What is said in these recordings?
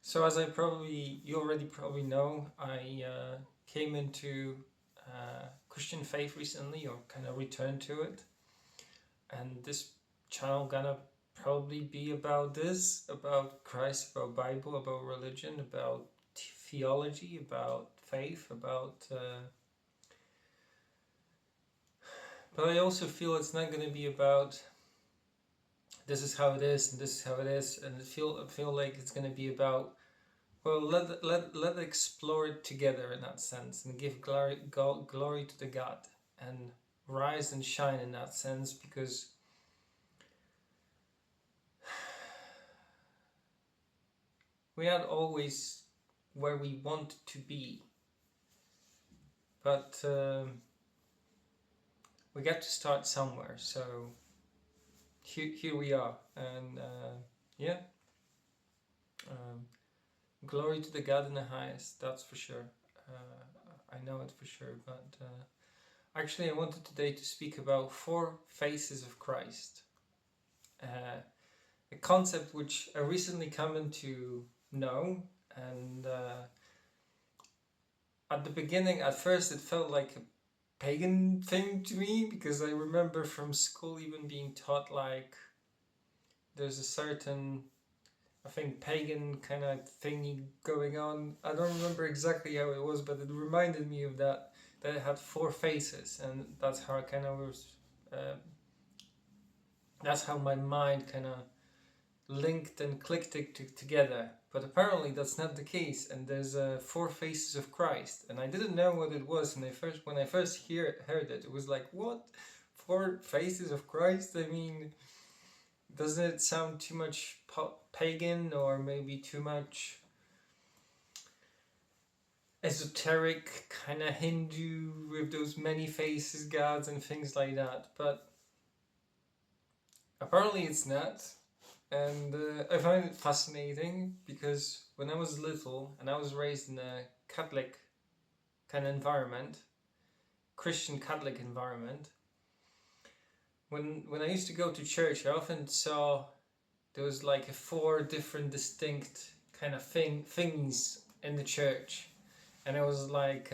So as you already probably know, I came into Christian faith recently, or kind of returned to it, and this channel gonna probably be about this, about Christ, about Bible, about religion, about theology, about faith, about. But I also feel it's not gonna be about. This is how it is, and this is how it is, and I feel like it's gonna be about. Well, let explore it together in that sense, and give glory to the God, and rise and shine in that sense, because we are always where we want to be, but we got to start somewhere. So here we are, and yeah, um, glory to the God in the highest. That's for sure. I know it for sure, but. Actually, I wanted today to speak about 4 faces of Christ. A concept which I recently come into know, and at the beginning, at first, it felt like a pagan thing to me, because I remember from school even being taught like there's a certain, I think, pagan kind of thingy going on. I don't remember exactly how it was, but it reminded me of that it had 4 faces, and that's how I kind of was. That's how my mind kind of linked and clicked it together. But apparently that's not the case, and there's 4 faces of Christ, and I didn't know what it was. And when I first heard it, it was like, what? 4 faces of Christ? I mean, doesn't it sound too much pagan, or maybe too much esoteric, kind of Hindu, with those many faces gods and things like that? But apparently it's not, and I find it fascinating, because when I was little and I was raised in a Catholic kind of environment, Christian Catholic environment, when I used to go to church, I often saw there was like 4 different distinct kind of things in the church, and it was like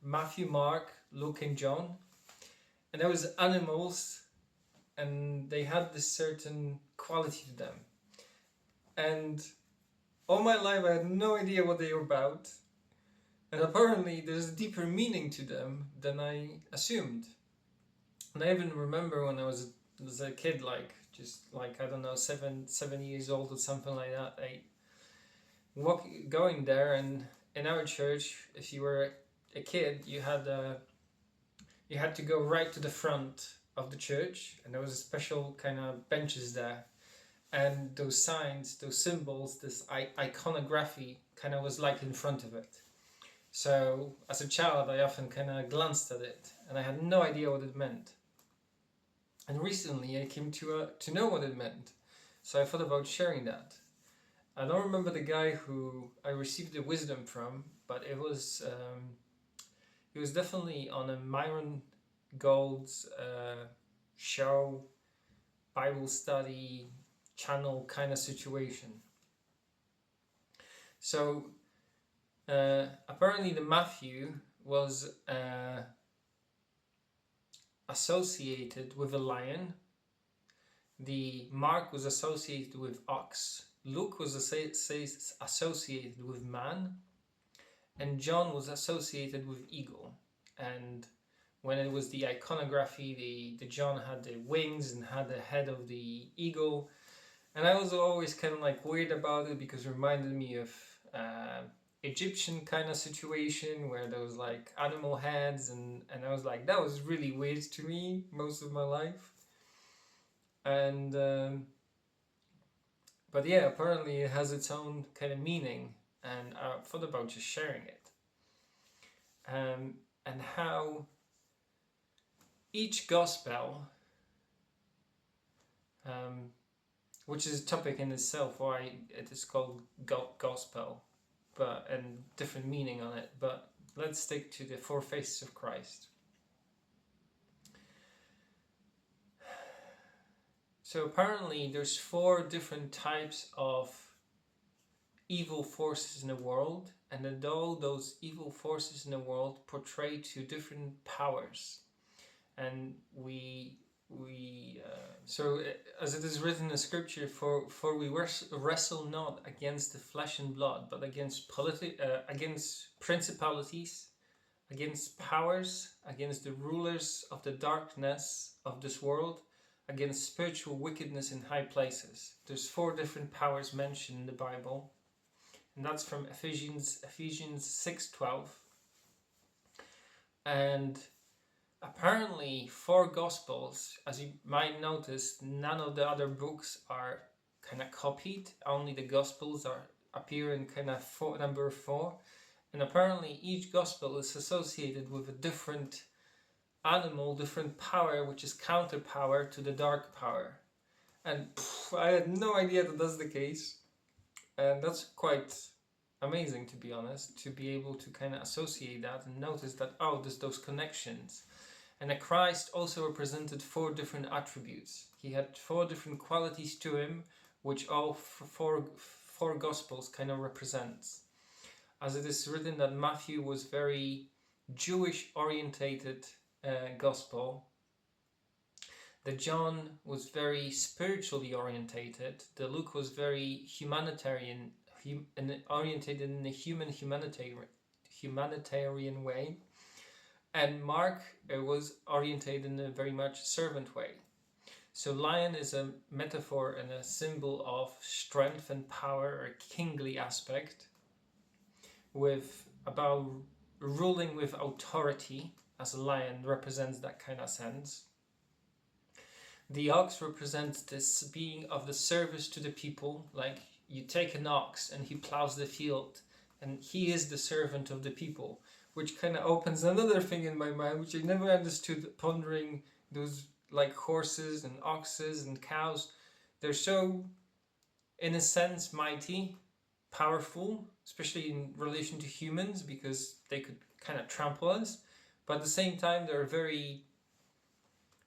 Matthew, Mark, Luke, and John, and there was animals, and they had this certain quality to them, and all my life I had no idea what they were about, and apparently there's a deeper meaning to them than I assumed. And I even remember when I was a kid, like just like, I don't know, 7 years old or something like that, going there, and in our church, if you were a kid, you had to go right to the front of the church, and there was a special kind of benches there, and those signs, those symbols, this iconography kind of was like in front of it. So as a child, I often kind of glanced at it, and I had no idea what it meant. And recently, I came to know what it meant, so I thought about sharing that. I don't remember the guy who I received the wisdom from, but it was definitely on a Myron Gold's show, Bible study channel kind of situation. So apparently the Matthew was associated with a lion, the Mark was associated with ox, Luke was associated with man, and John was associated with eagle. And when it was the iconography, the John had the wings and had the head of the eagle, and I was always kind of like weird about it, because it reminded me of Egyptian kind of situation where there was like animal heads, and I was like, that was really weird to me most of my life. And but yeah, apparently it has its own kind of meaning, and I thought about just sharing it, and how each gospel, which is a topic in itself, why it is called gospel, but and different meaning on it. But let's stick to the 4 faces of Christ. So apparently there's 4 different types of evil forces in the world, and that all those evil forces in the world portray to different powers. And so as it is written in scripture, for we wrestle not against the flesh and blood, but against against principalities, against powers, against the rulers of the darkness of this world, against spiritual wickedness in high places. There's 4 different powers mentioned in the Bible, and that's from Ephesians 6:12. And apparently 4 Gospels, as you might notice, none of the other books are kind of copied. Only the Gospels appear in kind of number 4. And apparently each Gospel is associated with a different animal, different power, which is counter power to the dark power. And I had no idea that that's the case. And that's quite amazing, to be honest, to be able to kind of associate that and notice that, oh, there's those connections. And that Christ also represented 4 different attributes. He had 4 different qualities to him, which all 4 Gospels kind of represents. As it is written that Matthew was very Jewish orientated Gospel, that John was very spiritually orientated, that Luke was very humanitarian and orientated in a humanitarian way, and Mark was orientated in a very much servant way. So lion is a metaphor and a symbol of strength and power, or a kingly aspect, about ruling with authority, as a lion represents that kind of sense. The ox represents this being of the service to the people, like you take an ox and he plows the field, and he is the servant of the people, which kind of opens another thing in my mind, which I never understood, pondering those like horses and oxes and cows. They're so, in a sense, mighty, powerful, especially in relation to humans, because they could kind of trample us, but at the same time they're very,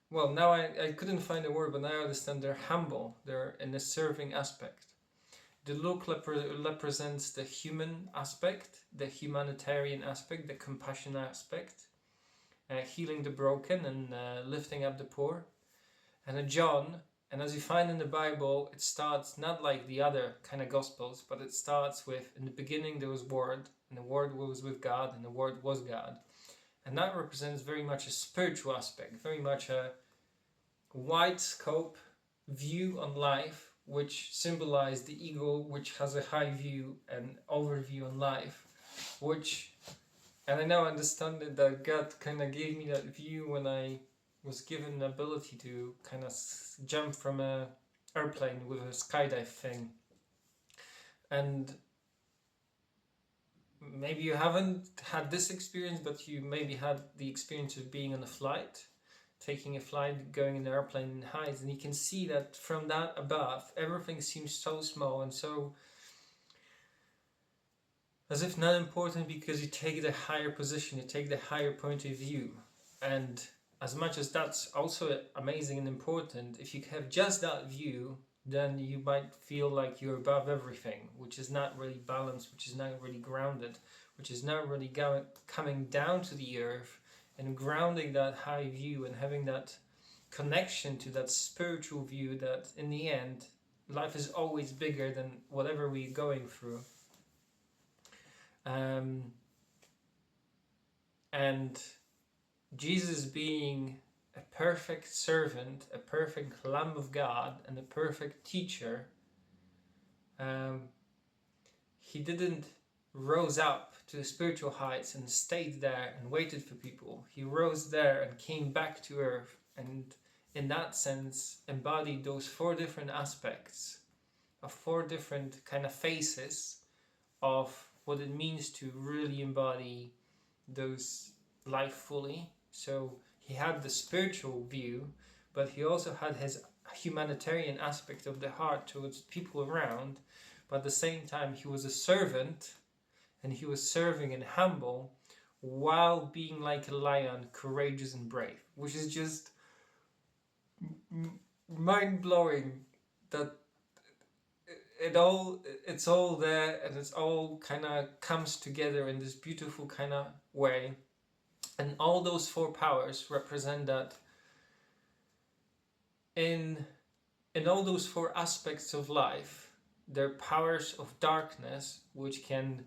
well, now I couldn't find a word, but now I understand they're humble, they're in a serving aspect. The look represents the human aspect, the humanitarian aspect, the compassion aspect, healing the broken and lifting up the poor. And a John, and as you find in the Bible, it starts not like the other kind of Gospels, but it starts with, in the beginning there was Word, and the Word was with God, and the Word was God. And that represents very much a spiritual aspect, very much a wide scope view on life, which symbolized the ego, which has a high view and overview on life, which, and I now understand that God kind of gave me that view when I was given the ability to kind of jump from a airplane with a skydive thing. And maybe you haven't had this experience, but you maybe had the experience of being on a flight, taking a flight, going in an airplane in heights, and you can see that from that above, everything seems so small and so as if not important, because you take the higher position, you take the higher point of view. And as much as that's also amazing and important, if you have just that view, then you might feel like you're above everything, which is not really balanced, which is not really grounded, which is not really coming down to the earth and grounding that high view and having that connection to that spiritual view that in the end, life is always bigger than whatever we're going through. And Jesus being a perfect servant, a perfect Lamb of God, and a perfect teacher, he didn't rose up to spiritual heights and stayed there and waited for people. He rose there and came back to earth, and in that sense embodied those 4 different aspects of 4 different kind of faces of what it means to really embody those life fully. So he had the spiritual view, but he also had his humanitarian aspect of the heart towards people around. But at the same time, he was a servant, and he was serving and humble while being like a lion, courageous and brave, which is just mind-blowing that it's all there, and it's all kind of comes together in this beautiful kind of way. And all those four powers represent that in all those four aspects of life, there are powers of darkness which can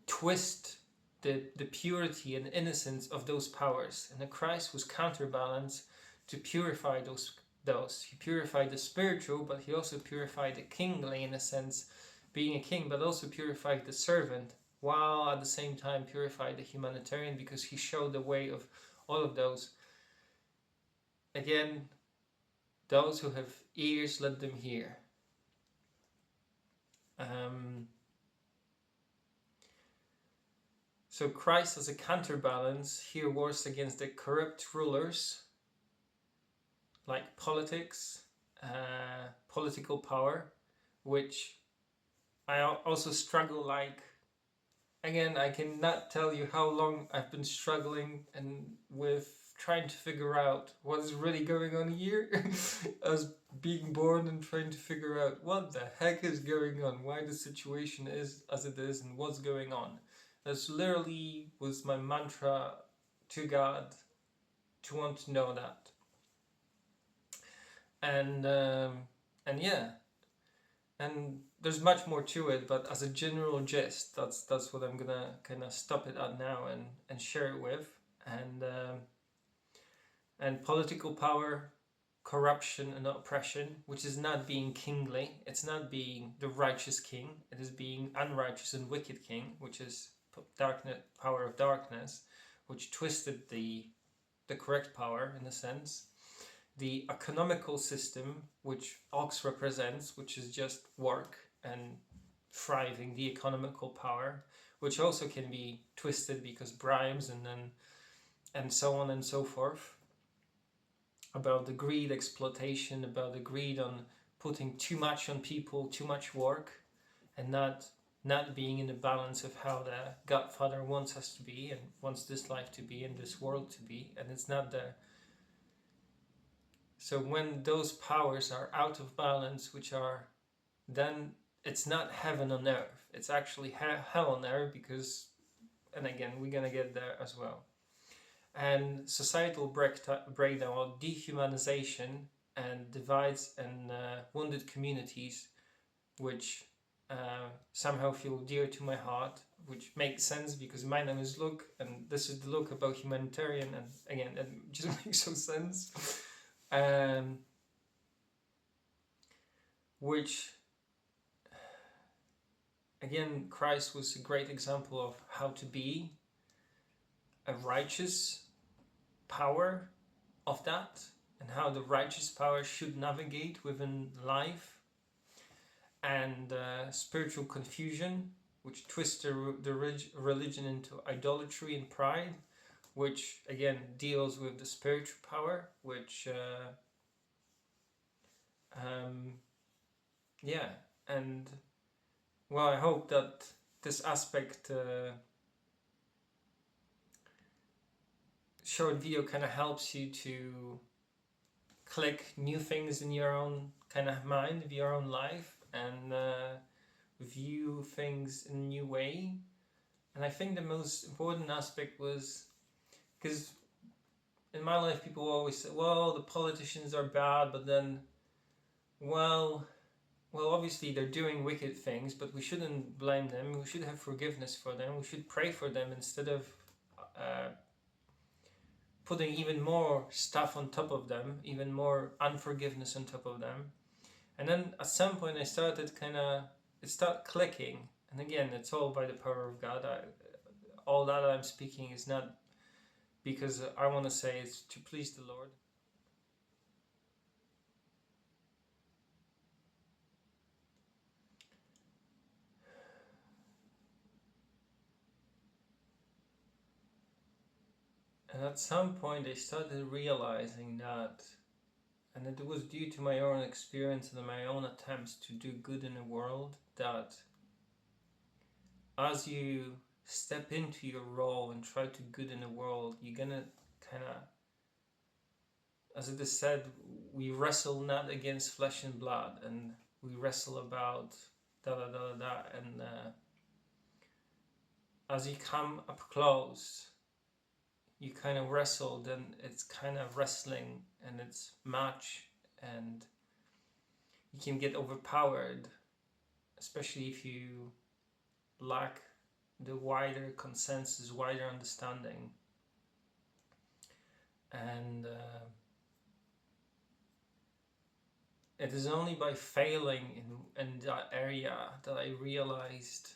twist the purity and innocence of those powers. And the Christ was counterbalanced to purify those. He purified the spiritual, but he also purified the kingly, in a sense, being a king, but also purified the servant, while at the same time purified the humanitarian, because he showed the way of all of those. Again, those who have ears, let them hear. So Christ, as a counterbalance, here wars against the corrupt rulers, like politics, political power, which I also struggle like. Again, I cannot tell you how long I've been struggling and with trying to figure out what is really going on here. As being born and trying to figure out what the heck is going on, why the situation is as it is, and what's going on. That's literally was my mantra to God, to want to know that. And yeah, and there's much more to it, but as a general gist, that's what I'm gonna kind of stop it at now and share it with. And political power, corruption and oppression, which is not being kingly, it's not being the righteous king, it is being unrighteous and wicked king, which is darkness, power of darkness, which twisted the correct power in a sense. The economical system, which Ox represents, which is just work and thriving, the economical power, which also can be twisted because bribes and so on and so forth. About the greed, exploitation, about the greed on putting too much on people, too much work, and not being in the balance of how the Godfather wants us to be and wants this life to be and this world to be, and it's not there. So when those powers are out of balance, then it's not heaven on earth, it's actually hell on earth, because, and again, we're gonna get there as well. And societal breakdown or dehumanization and divides and wounded communities, which somehow feel dear to my heart, which makes sense because my name is Luke and this is the Luke about humanitarian, and again, it just makes no sense. Which, again, Christ was a great example of how to be a righteous power of that, and how the righteous power should navigate within life. And spiritual confusion, which twists the religion into idolatry and pride, which again deals with the spiritual power, which yeah, and well, I hope that this aspect short video kind of helps you to click new things in your own kind of mind, of your own life, and view things in a new way. And I think the most important aspect was, because in my life people always say, well, the politicians are bad, but then, well, obviously they're doing wicked things, but we shouldn't blame them. We should have forgiveness for them. We should pray for them instead of putting even more stuff on top of them, even more unforgiveness on top of them. And then at some point it started clicking. And again, it's all by the power of God. All that I'm speaking is not because I want to say, it's to please the Lord. And at some point I started realizing that, and it was due to my own experience and my own attempts to do good in the world, that as you step into your role and try to good in the world, you're gonna kind of, as it is said, we wrestle not against flesh and blood, and we wrestle about da da da da, and as you come up close, you kind of wrestle, then it's kind of wrestling and it's match, and you can get overpowered, especially if you lack the wider consensus, wider understanding. And it is only by failing in that area that I realized,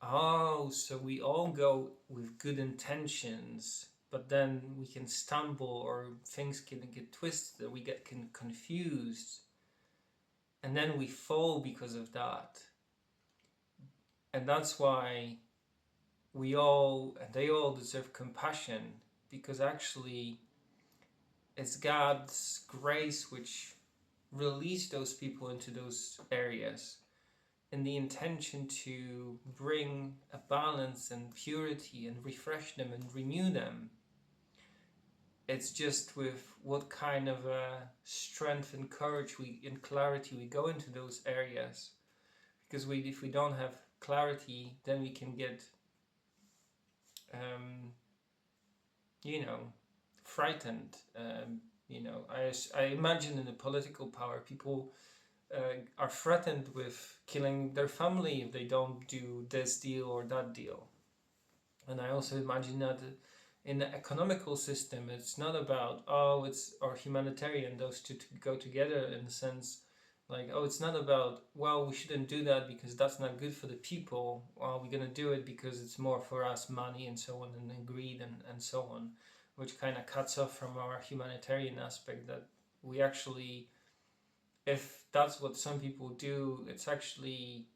oh, so we all go with good intentions, but then we can stumble, or things can get twisted, or we get confused, and then we fall because of that. And that's why they all deserve compassion, because actually it's God's grace which released those people into those areas, in the intention to bring a balance and purity and refresh them and renew them. It's just with what kind of strength and courage and clarity we go into those areas. Because if we don't have clarity, then we can get frightened. I imagine in the political power, people are threatened with killing their family if they don't do this deal or that deal. And I also imagine that in the economical system, it's not about, or humanitarian, those two go together in the sense, like, it's not about, well, we shouldn't do that because that's not good for the people. Well, we're going to do it because it's more for us, money and so on, and greed and so on, which kind of cuts off from our humanitarian aspect, that we actually, if that's what some people do, it's actually,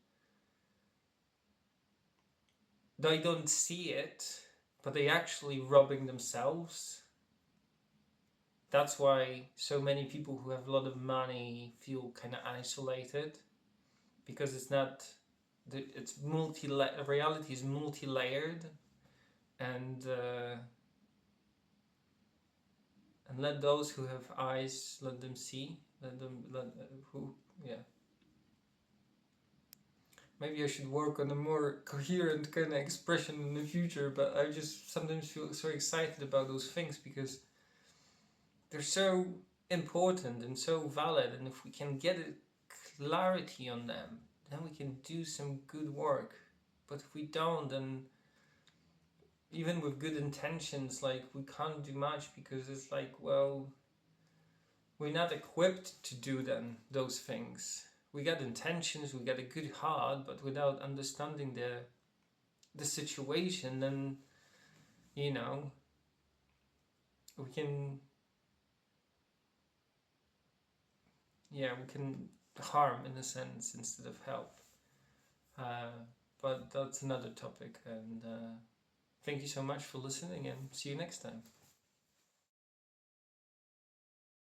they don't see it, but they actually robbing themselves. That's why so many people who have a lot of money feel kind of isolated, because it's not, it's reality is multi-layered, and let those who have eyes, let them see, Maybe I should work on a more coherent kind of expression in the future, but I just sometimes feel so excited about those things because they're so important and so valid, and if we can get clarity on them, then we can do some good work. But if we don't, then even with good intentions, like, we can't do much, because it's like, well, we're not equipped to do those things. We got intentions, we got a good heart, but without understanding the situation, then we can harm, in a sense, instead of help. But that's another topic, and thank you so much for listening, and see you next time.